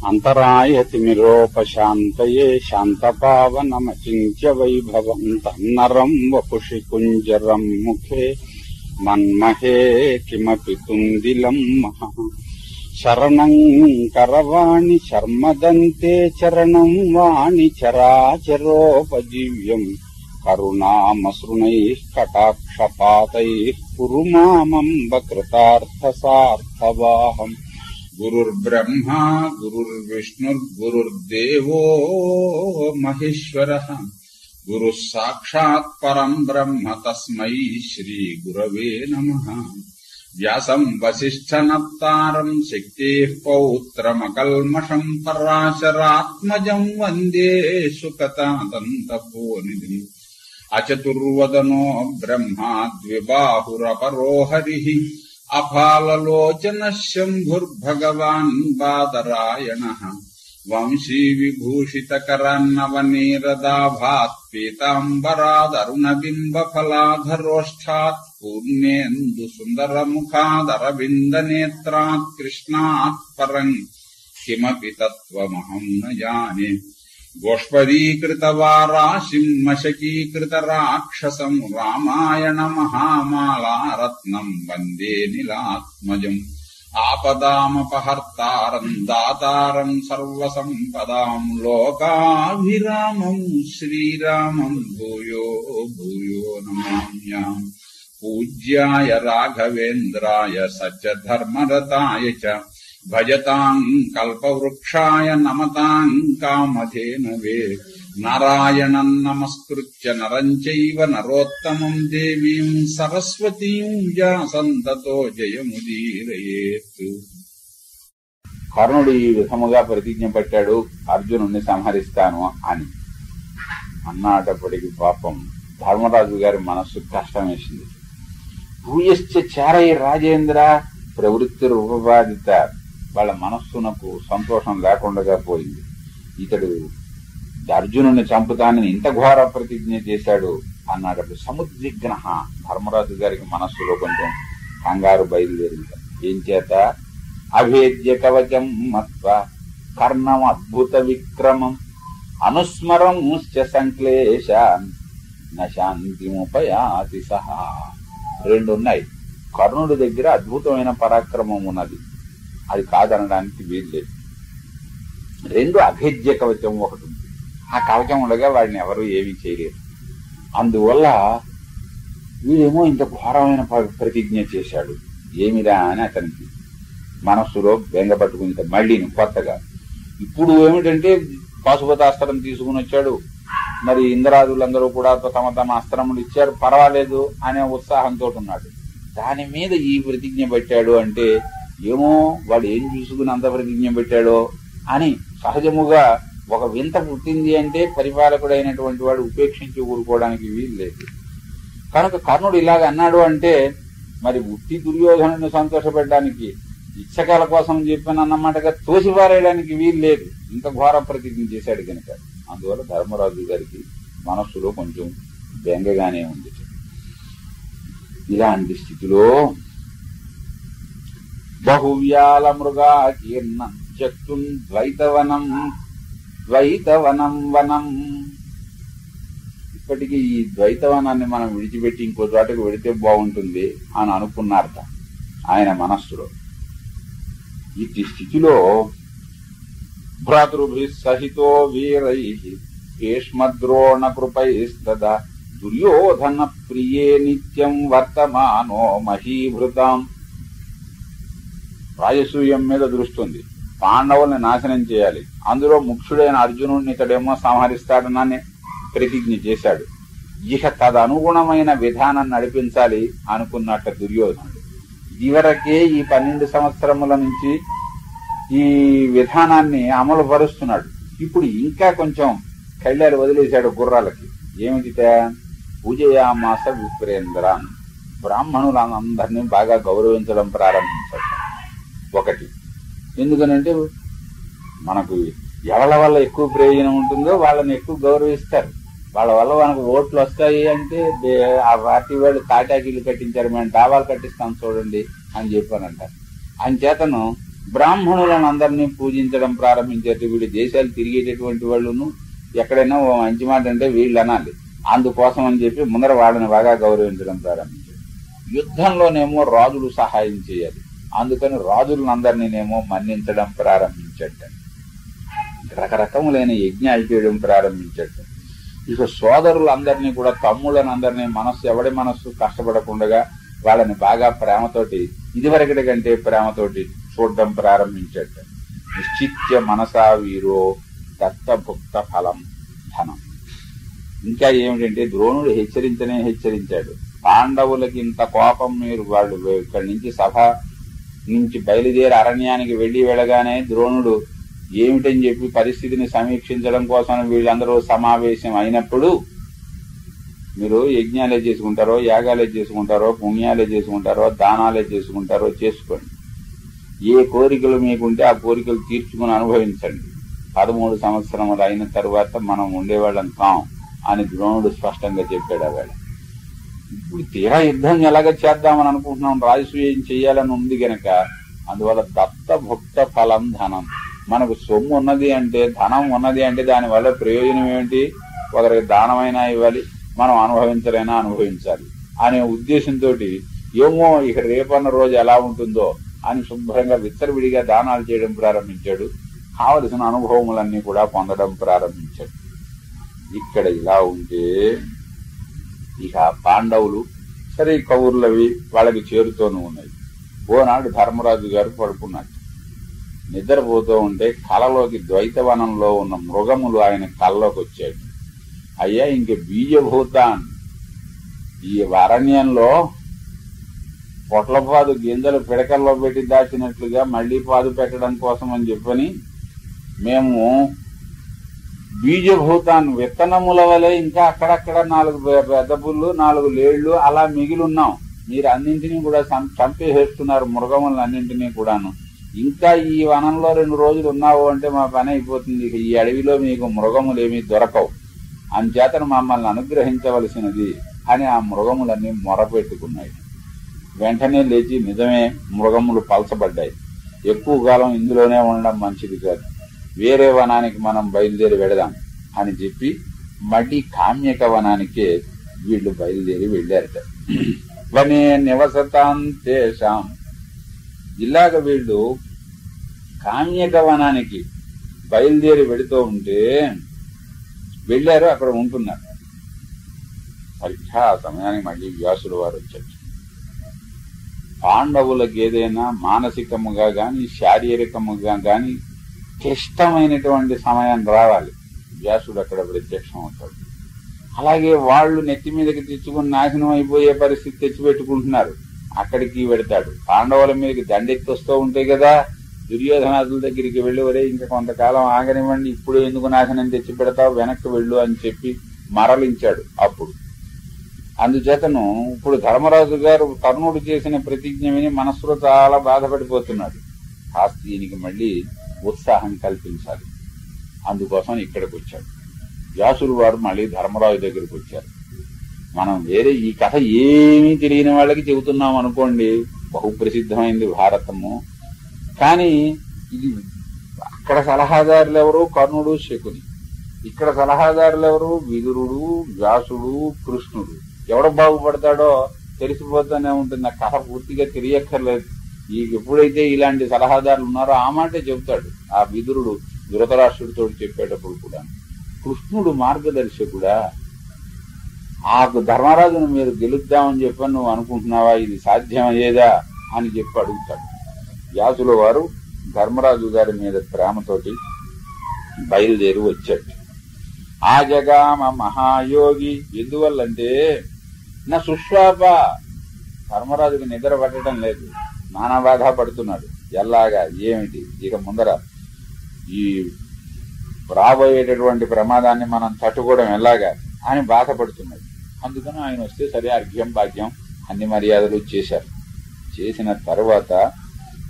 అంతరాయతిమిరోపశాంతయే శాంతపావనమచింత్య వైభవం తన్నరం వపుషి కుంజరం ముఖే మన్మహే కిమపి తుందిలం మహా. శరణం కరవాణి శర్మదంతే చరణం వాణి చరాచరోపజీవ్యం కరుణామసృణైః కటాక్షపాతైః కురు మామంబ కృతార్థసార్థవాహం. గురుర్బ్రహ్మా గురుర్విష్ణుర్గురుర్దేవో మహేశ్వరః గురుః సాక్షాత్ పరం బ్రహ్మ తస్మై శ్రీ గురవే నమః. వ్యాసం వసిష్ఠనప్తారం శక్తేః పౌత్రమకల్మషం పరాశరాత్మజం వందే సుకతాదంతపోనిధిం. అచతుర్వదనో బ్రహ్మా ద్విబాహురపరో హరిః అఫాలలోచన శంభుర్భగవాన్ బాదరాయణః. వంశీ విభూషితకరాన్నవనీరదాభాత్ పీతాంబరాదరుణబింబఫలాధరోష్ఠాత్ పూర్ణేందు సుందరముఖాదరవిందనేత్రాత్ కృష్ణాత్ పరం కిమపి తత్వమహం న జానే. గోష్పదీకృతవారాశిం మశకీకృతరాక్షసం రామాయణ మహామాలారత్నం వందే నీలాత్మజం. ఆపదామపహర్తారం దాతారం సర్వసంపదాం లోకాభిరామం శ్రీరామం భూయో భూయో నమామ్యాం. పూజ్యాయ రాఘవేంద్రాయ సత్యధర్మరతాయ చ భజతాం కల్పవృక్షాయ నమతాం కామధేనవే. నారాయణం నమస్కృత్య నరం చైవ నరోత్తమం దేవీం సరస్వతీం వ్యాసం తతో జయముదీరయేత్. కర్ణుడు ఈ విధముగా ప్రతిజ్ఞ పెట్టాడు, అర్జునుడిని సంహరిస్తాను అని అన్నటప్పటికి పాపం ధర్మరాజు గారి మనస్సు కష్టం వేసింది. భూయశ్చ చారై రాజేంద్ర ప్రవృత్తి రూపబాధిత. వాళ్ళ మనస్సునకు సంతోషం లేకుండా పోయింది. ఇతడు అర్జునుడిని చంపుతానని ఇంత ఘోర ప్రతిజ్ఞ చేశాడు అన్నాడు. సముద్విగ్న ధర్మరాజు గారికి మనస్సులో కొంచెం కంగారు బయలుదేరింది. ఏం చేత? అభేద్య కవచం మత్వ కర్ణం అద్భుత విక్రమం అనుస్మరం సంక్లేశాన్ నశాంతిముపయాతి సహా. రెండున్నాయి. కర్ణుడి దగ్గర అద్భుతమైన పరాక్రమం ఉన్నది, అది కాదనడానికి వీల్లేదు. రెండు అభేద్య కవచం ఒకటి ఉంది. ఆ కవచం ఉండగా వాడిని ఎవరు ఏమీ చేయలేరు. అందువల్ల వీడేమో ఇంత ఘోరమైన ప్రతిజ్ఞ చేశాడు, ఏమిరా అని అతనికి మనస్సులో బెంగ పట్టుకుని మళ్ళీ కొత్తగా ఇప్పుడు ఏమిటంటే పాశుపతాస్త్రం తీసుకుని వచ్చాడు. మరి ఇంద్రాదులందరూ కూడా తమ తమ అస్త్రములు ఇచ్చారు, పర్వాలేదు అనే ఉత్సాహంతో ఉన్నాడు. దాని మీద ఈ ప్రతిజ్ఞ పెట్టాడు అంటే ఏమో వాడు ఏం చూసుకుని అంత ప్రతిజ్ఞ పెట్టాడో అని సహజముగా ఒక వింత పుట్టింది అంటే పరిపాలకుడైనటువంటి వాడు ఉపేక్షించి ఊరుకోవడానికి వీలు లేదు. కనుక కర్ణుడు ఇలాగ అన్నాడు అంటే మరి ఉట్టి దుర్యోధనుని సంతోషపెట్టడానికి ఇచ్చకాల కోసం చెప్పానన్నమాటగా తోసిపారేయడానికి వీలు లేదు. ఇంత ఘోర ప్రతిజ్ఞ చేశాడు కనుక అందువల్ల ధర్మరాజు గారికి మనస్సులో కొంచెం బెంగగానే ఉంది. ఇలాంటి స్థితిలో బహువ్యాల మృగా కీర్ణ చక్తుం ద్వైతవనం ద్వైతవనం వనం. ఇప్పటికీ ఈ ద్వైతవనాన్ని మనం విడిచిపెట్టి ఇంకో చోటకు వెడితే బాగుంటుంది అని అనుకున్నారట ఆయన మనస్సులో. ఇట్టి స్థితిలో భ్రాతృభి సహితో వీరై భీష్మద్రోణ కృపైస్తదా దుర్యోధన ప్రియే నిత్యం వర్తమానో మహీభృతాం. రాజసూయం మీద దృష్టి ఉంది, పాండవుల్ని నాశనం చేయాలి, అందులో ముఖ్యుడైన అర్జునుడిని ఇతడేమో సంహరిస్తాడనని ప్రతిజ్ఞ చేశాడు. ఇక తదనుగుణమైన విధానం నడిపించాలి అనుకున్నట్ట దుర్యోధనుడు. ఇదివరకే ఈ 12 సంవత్సరముల నుంచి ఈ విధానాన్ని అమలు పరుస్తున్నాడు. ఇప్పుడు ఇంకా కొంచెం కళ్యాలు వదిలేశాడు గుర్రాలకి. ఏమిటిట? పూజయామాస విప్రేంద్రాన్. బ్రాహ్మణులందరినీ బాగా గౌరవించడం ప్రారంభించాడు. ఒకటి ఎందుకనంటే మనకు ఎవరి వల్ల ఎక్కువ ప్రయోజనం ఉంటుందో వాళ్ళని ఎక్కువ గౌరవిస్తారు. వాళ్ళ వల్ల మనకు ఓట్లు వస్తాయి అంటే ఆ పార్టీ వాళ్ళు తాటాకిలు కట్టించారు, మేము డాబాలు కట్టిస్తాం చూడండి అని చెప్పానంటారు. అంచేతను బ్రాహ్మణులను అందరినీ పూజించడం ప్రారంభించారు. వీళ్ళు దేశాలు తిరిగేటటువంటి వాళ్ళును ఎక్కడైనా ఓ మంచి మాట అంటే వీళ్ళు అనాలి. అందుకోసం అని చెప్పి ముందర వాళ్ళని బాగా గౌరవించడం ప్రారంభించారు. యుద్ధంలోనేమో రాజులు సహాయం చేయాలి, అందుకని రాజులందరినీనేమో మన్నించడం ప్రారంభించట. రకరకములైన యజ్ఞాలు చేయడం ప్రారంభించట. ఇక సోదరులందరినీ కూడా, తమ్ముళ్ళనందరినీ ఎవడి మనస్సు కష్టపడకుండా వాళ్ళని బాగా ప్రేమతోటి, ఇదివరకటి కంటే ప్రేమతోటి చూడడం ప్రారంభించట. నిశ్చిత్య మనసా వీరో దత్తభుక్త ఫలం ధనం. ఇంకా ఏమిటంటే ద్రోణుడు హెచ్చరించాడు, పాండవులకి ఇంత కోపం మీరు వాళ్ళు ఇక్కడి నుంచి సభ నుంచి బయలుదేరి అరణ్యానికి వెళ్ళగానే ద్రోణుడు ఏమిటని చెప్పి పరిస్థితిని సమీక్షించడం కోసం వీళ్ళందరూ సమావేశం అయినప్పుడు, మీరు యజ్ఞాలే చేసుకుంటారో, యాగాలే చేసుకుంటారో, పుణ్యాలే చేసుకుంటారో, దానాలే చేసుకుంటారో చేసుకోండి. ఏ కోరికలు మీకుంటే ఆ కోరికలు తీర్చుకుని అనుభవించండి. 13 సంవత్సరములు అయిన తరువాత మనం ఉండేవాళ్ళం కాం అని ద్రోణుడు స్పష్టంగా చెప్పాడు. ఆవేళ ఇప్పుడు తీరా యుద్ధం ఎలాగ చేద్దామని అనుకుంటున్నాం, రాజసూయం చెయ్యాలని ఉంది గనక అందువల్ల దత్త భుక్త ఫలం ధనం. మనకు సొమ్ము ఉన్నది అంటే, ధనం ఉన్నది అంటే దానివల్ల ప్రయోజనం ఏమిటి? ఒకరికి దానమైనా ఇవ్వాలి, మనం అనుభవించలైనా అనుభవించాలి అనే ఉద్దేశంతో ఏమో ఇక రేపన్న రోజు ఎలా ఉంటుందో అని శుభ్రంగా విచ్చలవిడిగా దానాలు చేయడం ప్రారంభించాడు. కావలసిన అనుభవములన్నీ కూడా పొందడం ప్రారంభించాడు. ఇక్కడ ఇలా ఉంటే ఇక పాండవులు సరే కౌరులవి వాళ్ళకి చేరుతూనే ఉన్నాయి. ఓనాడు ధర్మరాజు గారు పడుకున్నాడు. నిద్రపోతూ ఉంటే కలలోకి ద్వైతవనంలో ఉన్న మృగములు ఆయన కళ్ళలోకి వచ్చాడు. అయ్యా, ఇంక బీజభూతాన్ ఈ అరణ్యంలో పొట్లపాదు గింజలు పిడకల్లో పెట్టి దాచినట్లుగా మళ్లీ పాదు పెట్టడం కోసం అని చెప్పని మేము బీజభూతాన్ని విత్తనముల వలె ఇంకా అక్కడక్కడ 4 పెద్ద పుల్లు 4 లేళ్లు అలా మిగిలిన్నాం. మీరు అన్నింటినీ కూడా చంపేసేస్తున్నారు, మృగములను అన్నింటినీ కూడాను. ఇంకా ఈ వనంలో 2 రోజులు ఉన్నావు అంటే మా పని అయిపోతుంది. ఈ అడవిలో మీకు మృగములేమీ దొరకవు, అంచేతను మమ్మల్ని అనుగ్రహించవలసినది అని ఆ మృగములన్నీ మొరపెట్టుకున్నాయి. వెంటనే లేచి నిజమే మృగములు పలచబడ్డాయి, ఎక్కువ కాలం ఇందులోనే ఉండడం మంచిది కాదు, వేరే వనానికి మనం బయలుదేరి వెళదాం అని చెప్పి మళ్ళీ కామ్యక వనానికే వీళ్ళు బయలుదేరి వెళ్ళారట. వనే నివసతాంతేషాం. ఇలాగ వీళ్ళు కామ్యక వనానికి బయలుదేరి వెళుతూ ఉంటే వెళ్ళారు, అక్కడ ఉంటున్నారు. సరిగ్గా ఆ సమయానికి మళ్ళీ వ్యాసుల వారు వచ్చారు. పాండవులకు ఏదైనా మానసికముగా గాని శారీరకముగా గాని క్లిష్టమైనటువంటి సమయం రావాలి, వ్యాసుడు అక్కడ ప్రత్యక్షం అవుతాడు. అలాగే వాళ్ళు నెత్తి మీదకి తెచ్చుకుని నాశనం అయిపోయే పరిస్థితి తెచ్చిపెట్టుకుంటున్నారు, అక్కడికి వెడతాడు. పాండవుల మీదకి దండెత్తి వస్తూ ఉంటాయి కదా, దుర్యోధనాదుల దగ్గరికి వెళ్ళి వరే ఇంకా కొంతకాలం ఆగనివ్వండి, ఇప్పుడు ఎందుకు నాశనం తెచ్చి పెడతావు, వెనక్కి వెళ్ళు అని చెప్పి మరలించాడు. అప్పుడు అందుచేతను ఇప్పుడు ధర్మరాజు గారు కర్ణుడు చేసిన ప్రతిజ్ఞ విని మనస్సులో చాలా బాధపడిపోతున్నాడు. కాస్త దీనికి మళ్ళీ ఉత్సాహం కల్పించాలి, అందుకోసం ఇక్కడికి వచ్చాడు. వ్యాసులు వారు మళ్ళీ ధర్మరాజు దగ్గరికి వచ్చారు. మనం వేరే ఈ కథ ఏమీ తెలియని వాళ్ళకి చెబుతున్నాం అనుకోండి, బహుప్రసిద్ధమైంది భారతము. కానీ ఇది అక్కడ సలహాదారులు ఎవరు? కర్ణుడు, శకుని. ఇక్కడ సలహాదారులు ఎవరు? విదురుడు, వ్యాసుడు, కృష్ణుడు. ఎవడు బాగుపడతాడో తెలిసిపోతూనే ఉంటుంది. ఆ కథ పూర్తిగా తెలియక్కర్లేదు. ఎప్పుడైతే ఇలాంటి సలహాదారులు ఉన్నారో ఆ మాటే చెబుతాడు. ఆ విదురుడు ధృతరాష్ట్రుడితో చెప్పేటప్పుడు కూడా కృష్ణుడు మార్గదర్శకుడా, ఆ ధర్మరాజును మీరు గెలుద్దామని చెప్పని నువ్వు అనుకుంటున్నావా, ఇది సాధ్యమయ్యేదా అని చెప్పి అడుగుతాడు. వ్యాసుల వారు ధర్మరాజు గారి మీద ప్రేమతోటి బయలుదేరి వచ్చాడు. ఆ జగామ మహాయోగి. ఎందువల్లంటే నా సుశ్వాప, ధర్మరాజుకి నిద్ర పట్టడం లేదు, నానా బాధ పడుతున్నాడు. ఎలాగా ఏమిటి, ఇక ముందర ఈ రాబోయేటటువంటి ప్రమాదాన్ని మనం తట్టుకోవడం ఎలాగా అని బాధపడుతున్నాడు. అందుకని ఆయన వస్తే సరే అర్ఘ్యం భాగ్యం అన్ని మర్యాదలు చేశారు. చేసిన తర్వాత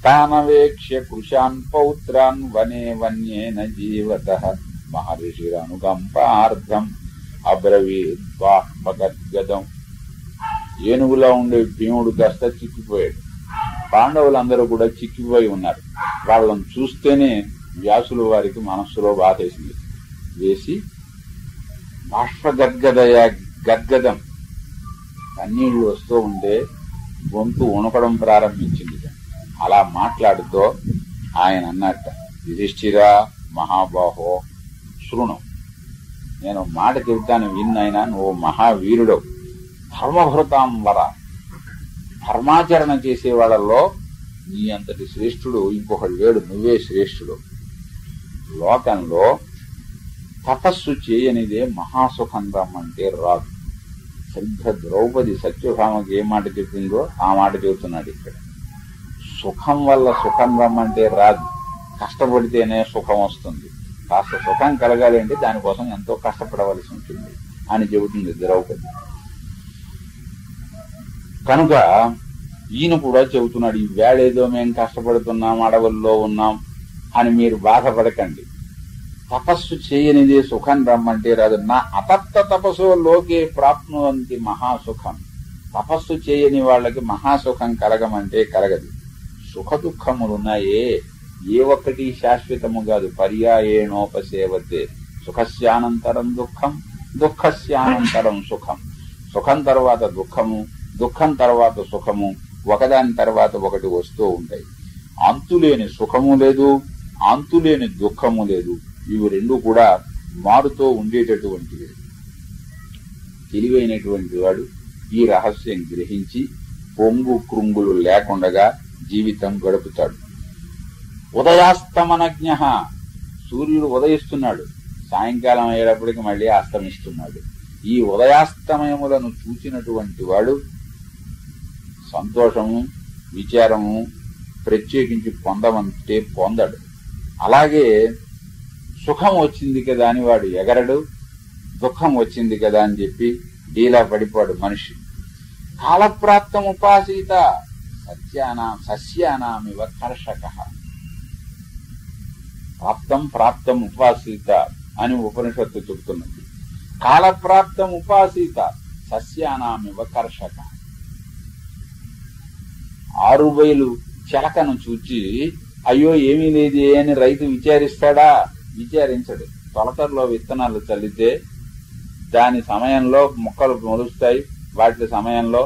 తానవేక్ష్య కృషాన్ పౌత్రాన్ వనే వన్యేన జీవతః మహర్షిరనుకంపార్థం అబ్రవీద్వాహ్పగద్గదం. ఏనుగులా ఉండే భీముడు కాస్త చిక్కిపోయాడు. పాండవులందరూ కూడా చిక్కిపోయి ఉన్నారు. వాళ్ళని చూస్తేనే వ్యాసుల వారికి మనస్సులో బాధేసింది. వేసి గద్గదం కన్నీళ్లు వస్తూ ఉంటే గొంతు ఉణకడం ప్రారంభించింది. అలా మాట్లాడుతూ ఆయన అన్నట్ట, యుధిష్ఠిరా మహాబాహో శృణు, నేను మాట చెబుతాను విన్నైనా, నువ్వు మహావీరుడవు, ధర్మభృతాం వర, ధర్మాచరణ చేసే వాళ్ళల్లో నీ అంతటి శ్రేష్ఠుడు ఇంకొకడు లేడు, నువ్వే శ్రేష్ఠుడు. లోకంలో తపస్సు చేయనిదే మహాసుఖం రమ్మంటే రాదు. సరిగ్గా ద్రౌపది సత్యభామకి ఏ మాట చెప్పిందో ఆ మాట చెబుతున్నాడు ఇక్కడ. సుఖం వల్ల సుఖం రమ్మంటే రాదు, కష్టపడితేనే సుఖం వస్తుంది. కాస్త సుఖం కలగాలి అంటే దానికోసం ఎంతో కష్టపడవలసి ఉంటుంది అని చెబుతుంది ద్రౌపది. కనుక ఈయన కూడా చెబుతున్నాడు, ఈ వేళేదో మేము కష్టపడుతున్నాం, అడవుల్లో ఉన్నాం అని మీరు బాధపడకండి. తపస్సు చేయనిదే సుఖం రమ్మంటే రాదు. నా అతప్త తపస్సు లోకే ప్రాప్నువంతి మహాసుఖం. తపస్సు చేయని వాళ్ళకి మహాసుఖం కలగమంటే కలగదు. సుఖ దుఃఖములున్నాయే, ఏ ఒక్కటి శాశ్వతము కాదు. పర్యాయేణోపసేవతే సుఖస్యానంతరం దుఃఖం, దుఃఖస్యానంతరం సుఖం. సుఖం తర్వాత దుఃఖము, దుఃఖం తర్వాత సుఖము, ఒకదాని తర్వాత ఒకటి వస్తూ ఉంటాయి. అంతులేని సుఖము లేదు, అంతులేని దుఃఖము లేదు. ఇవి రెండు కూడా మారుతూ ఉండేటటువంటివి. తెలివైనటువంటి వాడు ఈ రహస్యం గ్రహించి పొంగు కృంగులు లేకుండా జీవితం గడుపుతాడు. ఉదయాస్తమనజ్ఞ, సూర్యుడు ఉదయిస్తున్నాడు, సాయంకాలం అయ్యేటప్పటికి మళ్ళీ అస్తమిస్తున్నాడు. ఈ ఉదయాస్తమయములను చూచినటువంటి వాడు సంతోషము, విచారము ప్రత్యేకించి పొందమంటే పొందడు. అలాగే సుఖం వచ్చింది కదా అని వాడు ఎగరడు, దుఃఖం వచ్చింది కదా అని చెప్పి డీలా పడిపోడు మనిషి. కాలప్రాప్తం ఉపాసీత సస్యానామివ కర్షక. ప్రాప్తం ఉపాసీత అని ఉపనిషత్తు చెబుతున్నది. కాలప్రాప్తం ఉపాసీత సస్యానామివ కర్షక. 6 బయలు చెలకను చూచి అయ్యో ఏమీ లేదే అని రైతు విచారిస్తాడా? విచారించడు. తొలకరలో విత్తనాలు చల్లితే దాని సమయంలో మొక్కలు మొలుస్తాయి, వాటి సమయంలో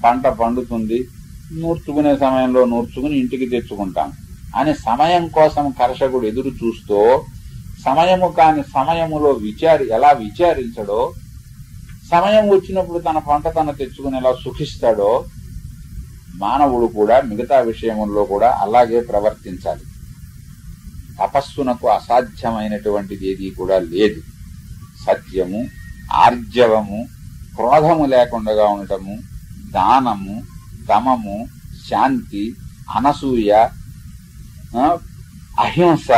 పంట పండుతుంది, నూర్చుకునే సమయంలో నూర్చుకుని ఇంటికి తెచ్చుకుంటాం అని సమయం కోసం కర్షకుడు ఎదురు చూస్తూ సమయము కాని సమయములో ఎలా విచారించడో, సమయం వచ్చినప్పుడు తన పంట తన తెచ్చుకుని ఎలా సుఖిస్తాడో, మానవుడు కూడా మిగతా విషయముల్లో కూడా అలాగే ప్రవర్తించాలి. తపస్సునకు అసాధ్యమైనటువంటిది ఏది కూడా లేదు. సత్యము, ఆర్జవము, క్రోధము లేకుండా ఉండటము, దానము, దమము, శాంతి, అనసూయ, అహింస,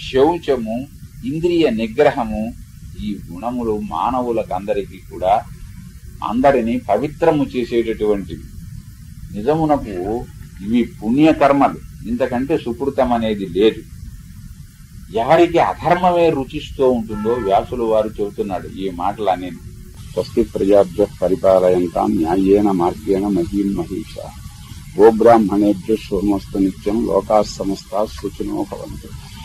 శౌచము, ఇంద్రియ నిగ్రహము, ఈ గుణములు మానవులకందరికీ కూడా అందరినీ పవిత్రము చేసేటటువంటివి. నిజమునకు ఇవి పుణ్యకర్మలు, ఇంతకంటే సుకృతం అనేది లేదు. ఎవరికి అధర్మమే రుచిస్తూ ఉంటుందో వ్యాసులు వారు చెబుతున్నాడు ఈ మాటలు అనేది. స్వస్తి ప్రజాభ్యః పరిపాలయంతాం న్యాయేన మార్గేణ మహీం మహీషా. గోబ్రాహ్మణేభ్యః శుభమస్తు నిత్యం. లోకాః సమస్తాః సుఖినో భవంతు.